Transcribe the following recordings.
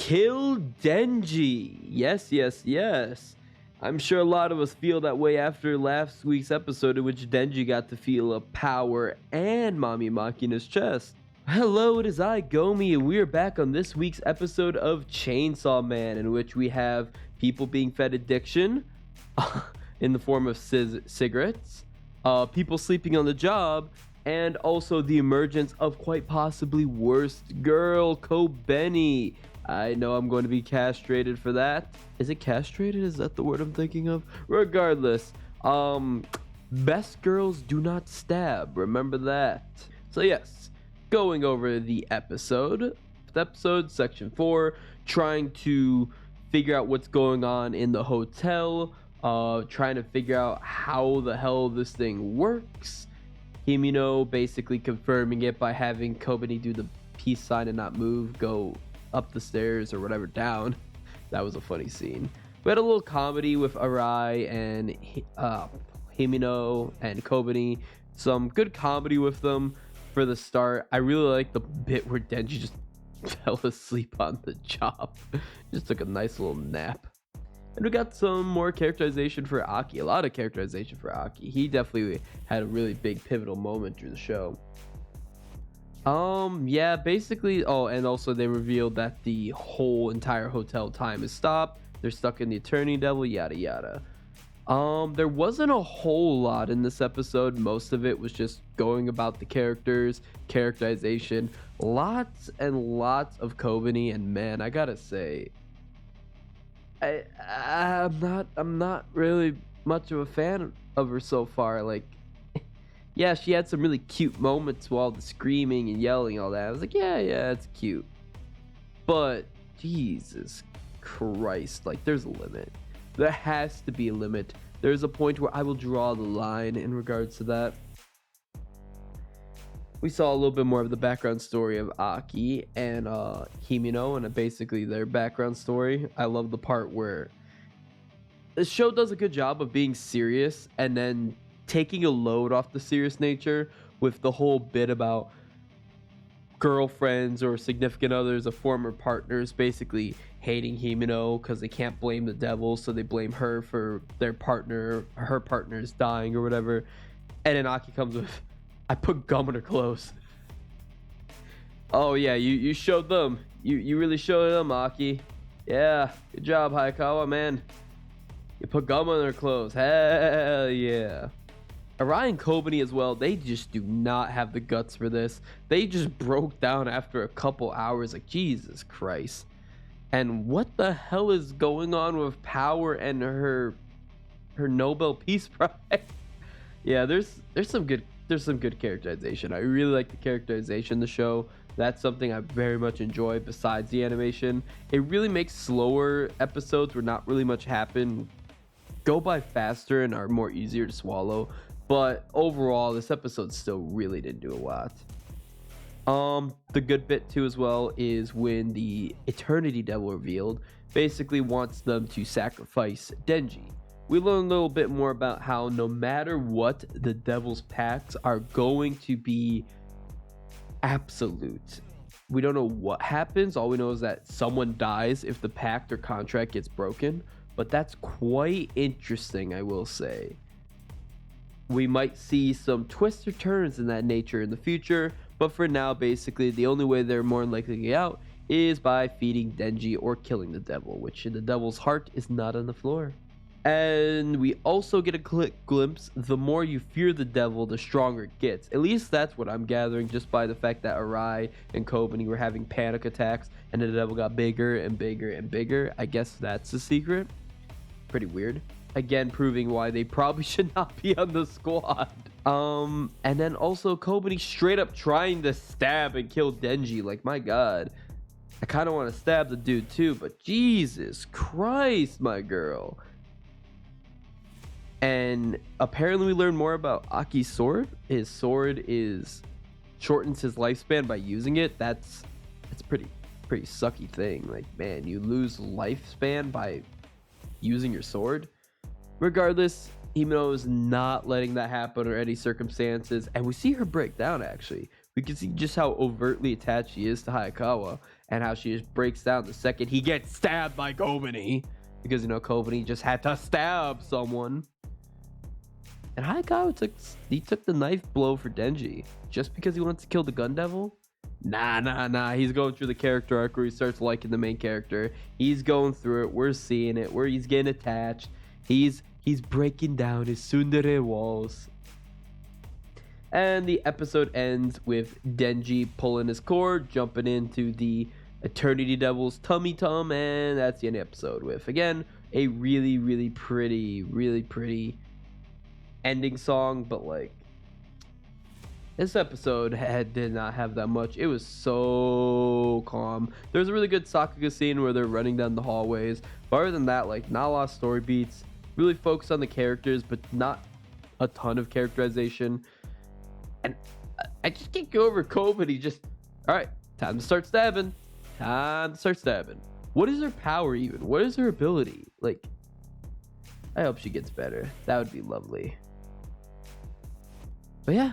Kill Denji. Yes, yes, yes. I'm sure a lot of us feel that way after last week's episode in which Denji got to feel a power and Mami Makina's chest. Hello, it is I, Gomi, and we are back on this week's episode of Chainsaw Man, in which we have people being fed addiction in the form of cigarettes, people sleeping on the job, and also the emergence of quite possibly worst girl, Kobeni. I know I'm going to be castrated for that. Is it castrated? Is that the word I'm thinking of? Regardless, best girls do not stab. Remember that. So yes, going over the episode, section 4, trying to figure out what's going on in the hotel, trying to figure out how the hell this thing works. Himino basically confirming it by having Kobeni do the peace sign and not move, go up the stairs or whatever down. That was a funny scene. We had a little comedy with Arai and Himino and Kobeni. Some good comedy with them for the start. I really like the bit where Denji just fell asleep on the job. Just took a nice little nap. And we got some more characterization for Aki. A lot of characterization for Aki. He definitely had a really big pivotal moment through the show. Yeah, basically, and also they revealed that the whole entire hotel time is stopped. They're stuck in the Eternity Devil, yada yada. There wasn't a whole lot in this episode. Most of it was just going about the characters, characterization, lots and lots of Kobeni, and man, I gotta say, I'm not really much of a fan of her so far. Like, yeah, she had some really cute moments while the screaming and yelling, all that. I was like, yeah, it's cute. But Jesus Christ, like, there's a limit. There has to be a limit. There's a point where I will draw the line in regards to that. We saw a little bit more of the background story of Aki and Himino, and basically their background story. I love the part where the show does a good job of being serious and then taking a load off the serious nature with the whole bit about girlfriends or significant others of former partners basically hating Himino because they can't blame the devil, so they blame her for her partner's dying or whatever. And then Aki comes with, I put gum in her clothes. Oh yeah, you showed them. You really showed them, Aki. Yeah, good job, Hayakawa, man. You put gum on her clothes. Hell yeah. Arai and Kobeni as well, they just do not have the guts for this. They just broke down after a couple hours, like, Jesus Christ. And what the hell is going on with Power and her Nobel Peace Prize? Yeah, there's some good characterization. I really like the characterization in the show. That's something I very much enjoy besides the animation. It really makes slower episodes where not really much happen go by faster and are more easier to swallow. But overall, this episode still really didn't do a lot. The good bit too as well is when the Eternity Devil revealed basically wants them to sacrifice Denji. We learn a little bit more about how no matter what, the Devil's pacts are going to be absolute. We don't know what happens. All we know is that someone dies if the pact or contract gets broken. But that's quite interesting, I will say. We might see some twists or turns in that nature in the future, but for now, basically, the only way they're more likely to get out is by feeding Denji or killing the devil, which the devil's heart is not on the floor. And we also get a glimpse, the more you fear the devil, the stronger it gets. At least that's what I'm gathering just by the fact that Arai and Kobeni were having panic attacks and the devil got bigger and bigger and bigger. I guess that's the secret. Pretty weird. Again, proving why they probably should not be on the squad. And then also Kobeni straight up trying to stab and kill Denji. Like, my God. I kind of want to stab the dude too, but Jesus Christ, my girl. And apparently we learn more about Aki's sword. His sword shortens his lifespan by using it. That's pretty sucky thing. Like, man, you lose lifespan by using your sword. Regardless, Himino is not letting that happen under any circumstances, and we see her break down. Actually, we can see just how overtly attached she is to Hayakawa, and how she just breaks down the second he gets stabbed by Gomi, because Gomi just had to stab someone. And Hayakawa took the knife blow for Denji just because he wants to kill the Gun Devil. Nah. He's going through the character arc where he starts liking the main character. He's going through it. We're seeing it. Where he's getting attached. He's breaking down his tsundere walls. And the episode ends with Denji pulling his cord, jumping into the Eternity Devil's tummy tum, and that's the end of the episode with, again, a really pretty ending song. But like, this episode did not have that much. It was so calm. There's a really good Sakuga scene where they're running down the hallways. But other than that, like, not a lot of story beats. Really focus on the characters, but not a ton of characterization. And I just can't go over Kobe. All right, time to start stabbing. What is her power even? What is her ability? Like, I hope she gets better. That would be lovely. But yeah,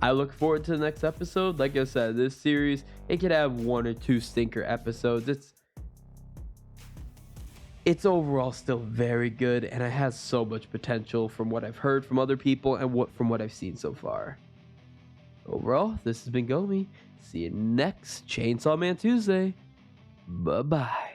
I look forward to the next episode. Like I said, this series, it could have 1 or 2 stinker episodes. It's overall still very good, and it has so much potential from what I've heard from other people and from what I've seen so far. Overall, this has been Gomi. See you next Chainsaw Man Tuesday. Bye-bye.